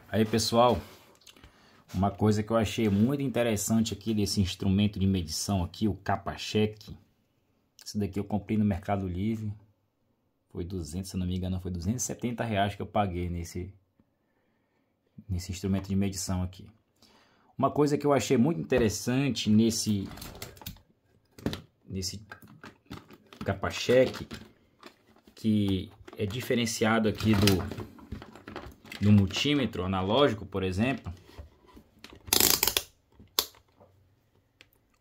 Aí pessoal, uma coisa que eu achei muito interessante aqui desse instrumento de medição aqui, o Capacheck. Esse daqui eu comprei no Mercado Livre. Foi 200, se não me engano, foi R$270 que eu paguei nesse instrumento de medição aqui. Uma coisa que eu achei muito interessante nesse Capacheck, que é diferenciado aqui do multímetro analógico, por exemplo.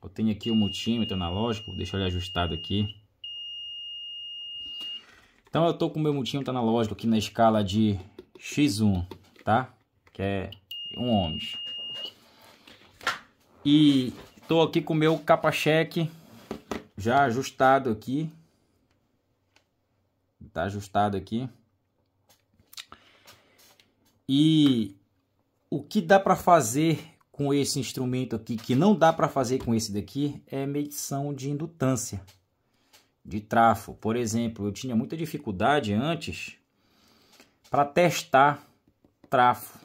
Eu tenho aqui o multímetro analógico, deixa ele ajustado aqui. Então eu tô com o meu multímetro analógico aqui na escala de X1, tá? Que é 1 ohms. E tô aqui com o meu Capacheck já ajustado aqui. Tá ajustado aqui. E o que dá para fazer com esse instrumento aqui, que não dá para fazer com esse daqui, é medição de indutância, de trafo. Por exemplo, eu tinha muita dificuldade antes para testar trafo,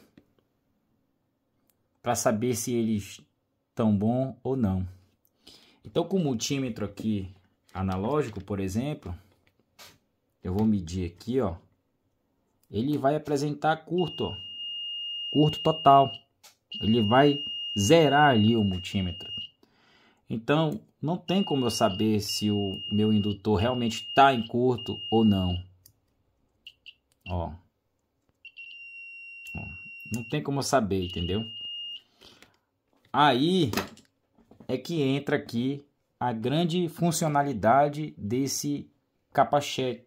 para saber se eles estão bom ou não. Então, com o multímetro aqui analógico, por exemplo, eu vou medir aqui, ó. Ele vai apresentar curto, ó. Curto total. Ele vai zerar ali o multímetro. Então, não tem como eu saber se o meu indutor realmente está em curto ou não. Ó. Não tem como eu saber, entendeu? Aí é que entra aqui a grande funcionalidade desse Capacheck.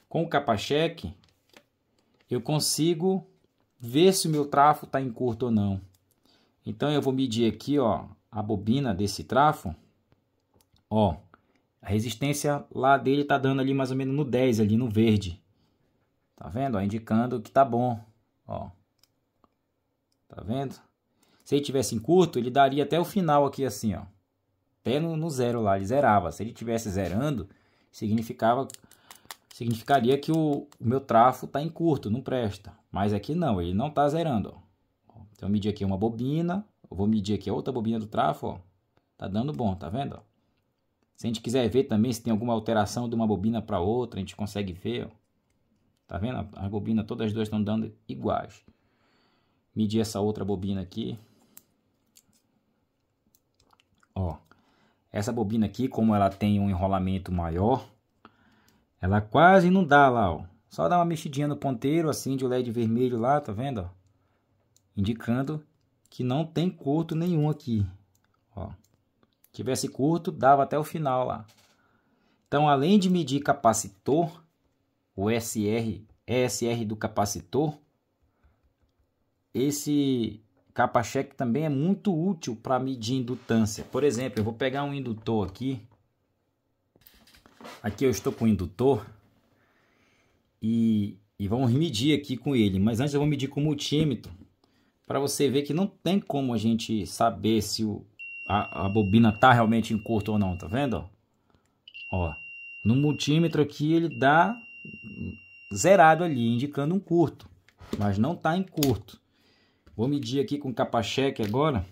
Com o Capacheck, eu consigo ver se o meu trafo está em curto ou não. Então eu vou medir aqui, ó, a bobina desse trafo. Ó, a resistência lá dele está dando ali mais ou menos no 10, ali no verde. Tá vendo? Ó, indicando que tá bom. Ó. Tá vendo? Se ele tivesse em curto, ele daria até o final aqui assim, ó. Até no zero lá, ele zerava. Se ele tivesse zerando, significaria que o meu trafo está em curto, não presta. Mas aqui não, ele não está zerando. Ó. Então eu medi aqui uma bobina, eu vou medir aqui a outra bobina do trafo, ó. Tá dando bom, tá vendo? Ó. Se a gente quiser ver também se tem alguma alteração de uma bobina para outra, a gente consegue ver, ó. Tá vendo? As bobinas, todas as duas estão dando iguais. Medir essa outra bobina aqui. Ó. Essa bobina aqui, como ela tem um enrolamento maior, ela quase não dá lá, ó. Só dá uma mexidinha no ponteiro, acende o LED vermelho lá, tá vendo, ó? Indicando que não tem curto nenhum aqui, ó. Se tivesse curto, dava até o final lá. Então, além de medir capacitor, o ESR do capacitor, esse Capacheck também é muito útil para medir indutância. Por exemplo, eu vou pegar um indutor aqui. Aqui eu estou com o indutor e vamos medir aqui com ele. Mas antes eu vou medir com o multímetro, para você ver que não tem como a gente saber se a bobina está realmente em curto ou não, tá vendo? Ó, no multímetro aqui ele dá zerado ali, indicando um curto, mas não está em curto. Vou medir aqui com o Capacheck agora.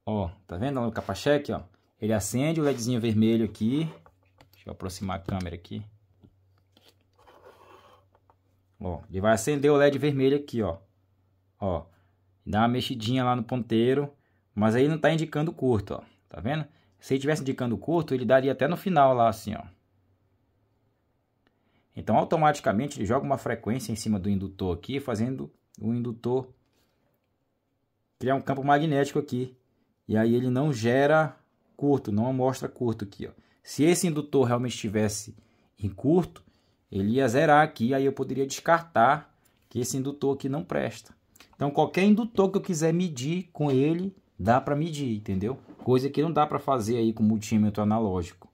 Ó, tá vendo o Capacheck, ó? Ele acende o LEDzinho vermelho aqui. Deixa eu aproximar a câmera aqui. Ó, ele vai acender o LED vermelho aqui, ó. Ó, dá uma mexidinha lá no ponteiro, mas aí não tá indicando curto, ó. Tá vendo? Se ele tivesse indicando curto, ele daria até no final lá assim, ó. Então, automaticamente, ele joga uma frequência em cima do indutor aqui, fazendo o indutor criar um campo magnético aqui. E aí ele não gera curto, não mostra curto aqui, ó. Se esse indutor realmente estivesse em curto, ele ia zerar aqui, aí eu poderia descartar que esse indutor aqui não presta. Então, qualquer indutor que eu quiser medir com ele, dá para medir, entendeu? Coisa que não dá para fazer aí com multímetro analógico.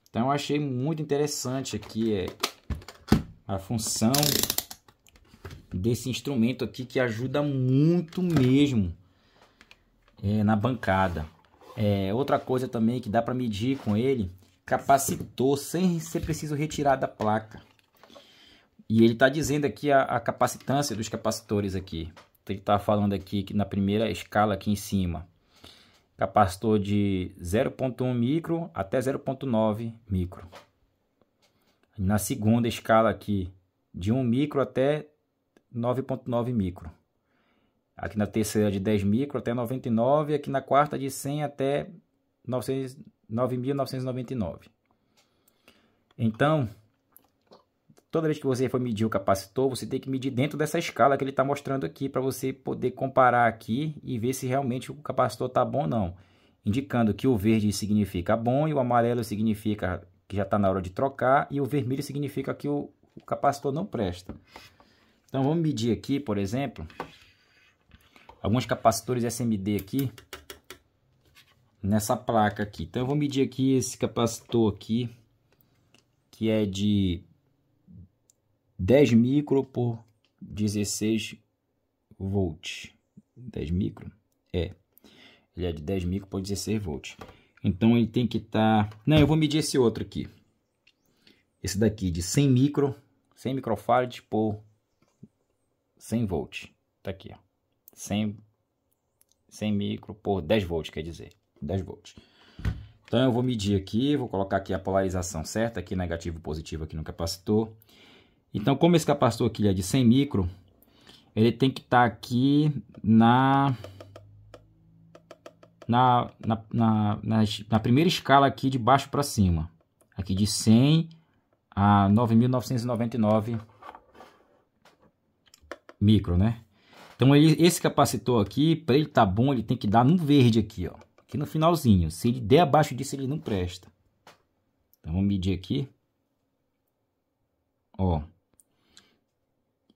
Então, eu achei muito interessante aqui a função desse instrumento aqui, que ajuda muito mesmo na bancada. Outra coisa também que dá para medir com ele capacitor sem ser preciso retirar da placa. E ele está dizendo aqui a capacitância dos capacitores aqui. Ele está falando aqui que na primeira escala aqui em cima, capacitor de 0,1 micro até 0,9 micro. Na segunda escala aqui, de 1 micro até 9,9 micro. Aqui na terceira de 10 micro até 99, aqui na quarta de 100 até 9.999. Então, toda vez que você for medir o capacitor, você tem que medir dentro dessa escala que ele está mostrando aqui, para você poder comparar aqui e ver se realmente o capacitor está bom ou não. Indicando que o verde significa bom e o amarelo significa que já está na hora de trocar e o vermelho significa que o capacitor não presta. Então vamos medir aqui, por exemplo, alguns capacitores SMD aqui, nessa placa aqui. Então eu vou medir aqui esse capacitor aqui, que é de 10 micro por 16 volts. 10 micro? É. Ele é de 10 micro por 16 volts. Então ele tem que estar... Não, eu vou medir esse outro aqui. Esse daqui de 100 microfarad por 100 volts. Tá aqui, ó. 100 micro por 10 volts, quer dizer. 10 volts. Então eu vou medir aqui, vou colocar aqui a polarização certa, aqui negativo e positivo aqui no capacitor. Então, como esse capacitor aqui é de 100 micro, ele tem que estar aqui na primeira escala aqui de baixo para cima. Aqui de 100 a 9.999 micro, né? Então, esse capacitor aqui, para ele estar bom, ele tem que dar no verde aqui, ó. Aqui no finalzinho. Se ele der abaixo disso, ele não presta. Então, vamos medir aqui. Ó.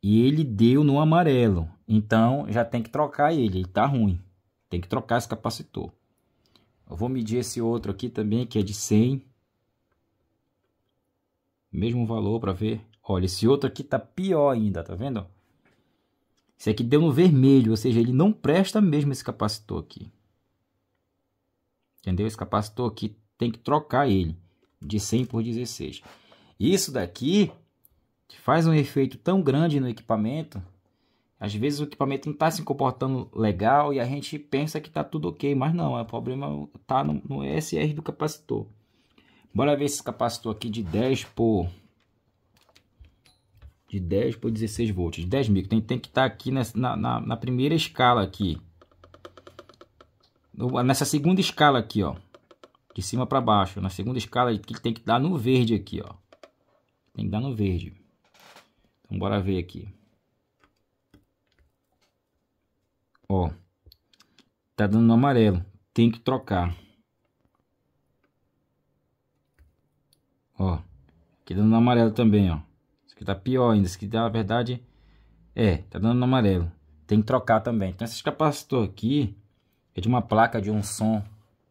E ele deu no amarelo. Então, já tem que trocar ele. Ele tá ruim. Tem que trocar esse capacitor. Eu vou medir esse outro aqui também, que é de 100. Mesmo valor para ver. Olha, esse outro aqui tá pior ainda, tá vendo? Esse aqui deu no vermelho, ou seja, ele não presta mesmo esse capacitor aqui. Entendeu? Esse capacitor aqui tem que trocar ele de 100 por 16. Isso daqui faz um efeito tão grande no equipamento. Às vezes o equipamento não está se comportando legal e a gente pensa que está tudo ok, mas não, o problema está no ESR do capacitor. Bora ver esse capacitor aqui de 10 por 16 volts, de 10 micro. Tem que estar aqui na primeira escala aqui. Nessa segunda escala aqui, ó. De cima para baixo. Na segunda escala ele tem que dar no verde aqui, ó. Tem que dar no verde. Então bora ver aqui. Ó. Tá dando no amarelo. Tem que trocar. Ó. Aqui dando no amarelo também, ó. Isso aqui tá pior ainda. Isso aqui na verdade tá dando no amarelo. Tem que trocar também. Então esse capacitor aqui é de uma placa de um som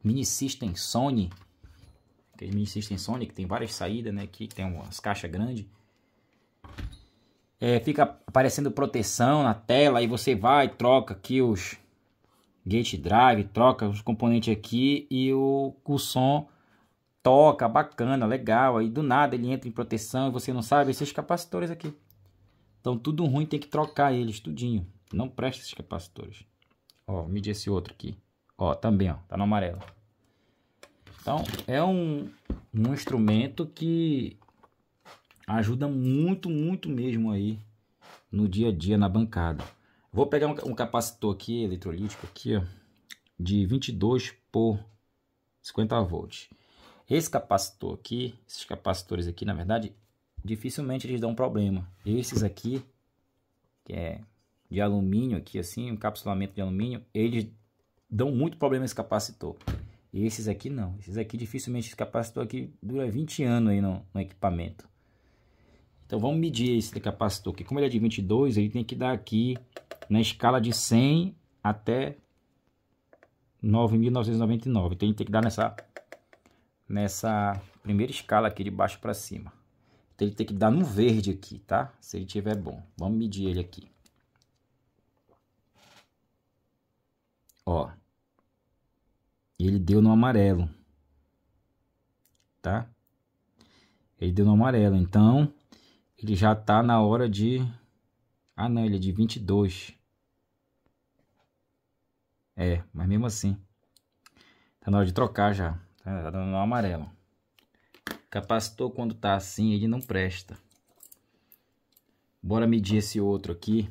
Mini System Sony. Aquele Mini System Sony que tem várias saídas, né? Aqui tem umas caixas grandes. Fica aparecendo proteção na tela. Aí você vai, troca aqui os gate drive, troca os componentes aqui e o som toca, bacana, legal. Aí do nada ele entra em proteção e você não sabe esses capacitores aqui. Então tudo ruim, tem que trocar eles, tudinho. Não presta esses capacitores. Ó, medir esse outro aqui. Ó, também, ó, tá no amarelo. Então, é um instrumento que ajuda muito, muito mesmo aí no dia a dia, na bancada. Vou pegar um capacitor aqui, eletrolítico aqui, ó, de 22 por 50 volts. Esse capacitor aqui, esses capacitores aqui, na verdade, dificilmente eles dão problema. Esses aqui, que é de alumínio aqui, assim, um encapsulamento de alumínio, eles dão muito problema esse capacitor. E esses aqui não. Esses aqui dificilmente, esse capacitor aqui dura 20 anos aí no equipamento. Então vamos medir esse capacitor aqui. Como ele é de 22, ele tem que dar aqui na escala de 100 até 9.999. Então ele tem que dar nessa primeira escala aqui de baixo para cima. Então ele tem que dar no verde aqui, tá? Se ele tiver bom. Vamos medir ele aqui. Ó. Ele deu no amarelo. tá? Ele deu no amarelo, então ele já tá na hora de... Ah, não, ele é de 22. É, mas mesmo assim, tá na hora de trocar já. Tá dando no amarelo. Capacitor, quando tá assim, ele não presta. Bora medir esse outro aqui.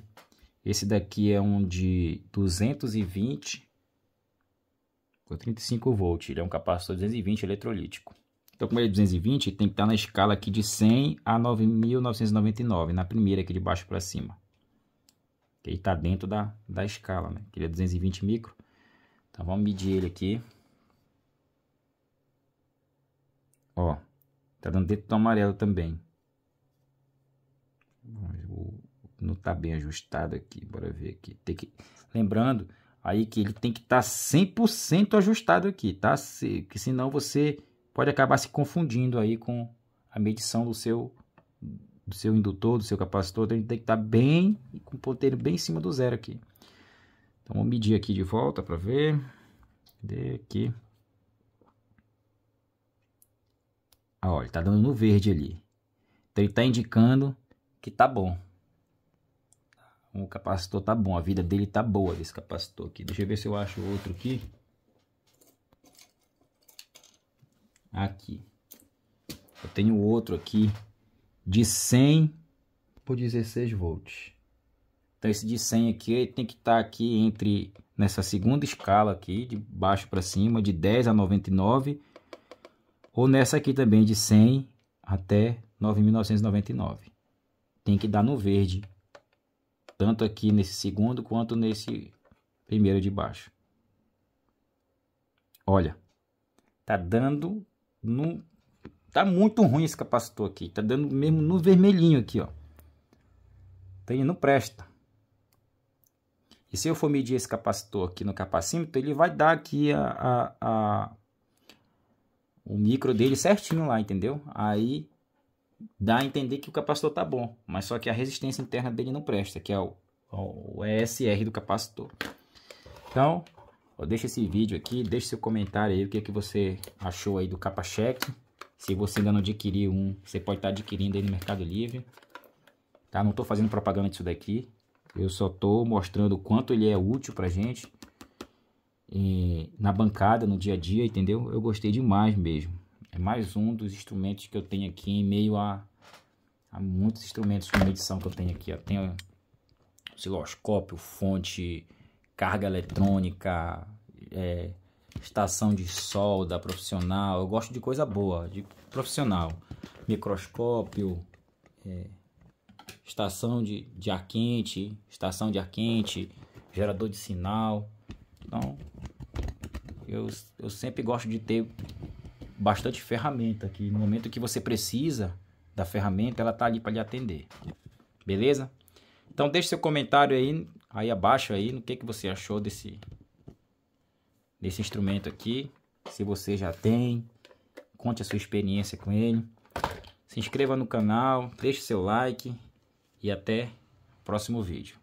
Esse daqui é um de 220 por 35 volts. Ele é um capacitor 220 eletrolítico. Então, como ele é 220, tem que estar na escala aqui de 100 a 9.999, na primeira aqui de baixo para cima. Ele está dentro da escala, né? Ele é 220 micro. Então, vamos medir ele aqui. Ó, tá dando dentro do amarelo também. Não tá bem ajustado aqui, bora ver aqui. Lembrando aí que ele tem que estar 100% ajustado aqui, tá? Que senão você pode acabar se confundindo aí com a medição do seu indutor, do seu capacitor. Então ele tem que estar bem, com o ponteiro bem em cima do zero aqui. Então vamos medir aqui de volta para ver. Cadê aqui? Ah, olha, ele tá dando no verde ali. Então ele tá indicando que tá bom. O capacitor tá bom, a vida dele tá boa desse capacitor aqui. Deixa eu ver se eu acho outro aqui. Aqui. Eu tenho outro aqui de 100 por 16 volts. Então esse de 100 aqui tem que estar aqui nessa segunda escala aqui, de baixo para cima, de 10 a 99. Ou nessa aqui também de 100 até 9.999. Tem que dar no verde. Tanto aqui nesse segundo quanto nesse primeiro de baixo. Olha. Tá dando no... Tá muito ruim esse capacitor aqui. Tá dando mesmo no vermelhinho aqui, ó. Então ele não presta. E se eu for medir esse capacitor aqui no capacímetro, ele vai dar aqui o micro dele certinho lá, entendeu? Aí dá a entender que o capacitor tá bom, mas só que a resistência interna dele não presta, que é o ESR do capacitor. Então, deixa esse vídeo aqui, deixa seu comentário aí, o que é que você achou aí do capa-cheque. Se você ainda não adquiriu um, você pode estar adquirindo aí no Mercado Livre. Tá? Não tô fazendo propaganda disso daqui, eu só tô mostrando o quanto ele é útil pra gente na bancada, no dia a dia, entendeu? Eu gostei demais mesmo. É mais um dos instrumentos que eu tenho aqui em meio a muitos instrumentos de medição que eu tenho aqui. Ó. Tenho osciloscópio, fonte, carga eletrônica, estação de solda profissional. Eu gosto de coisa boa, de profissional. Microscópio, estação de ar quente, gerador de sinal. Então, eu sempre gosto de ter bastante ferramenta aqui. No momento que você precisa da ferramenta, ela tá ali para lhe atender. Beleza? Então deixe seu comentário aí abaixo aí no que você achou desse instrumento aqui. Se você já tem, conte a sua experiência com ele. Se inscreva no canal, deixe seu like e até o próximo vídeo.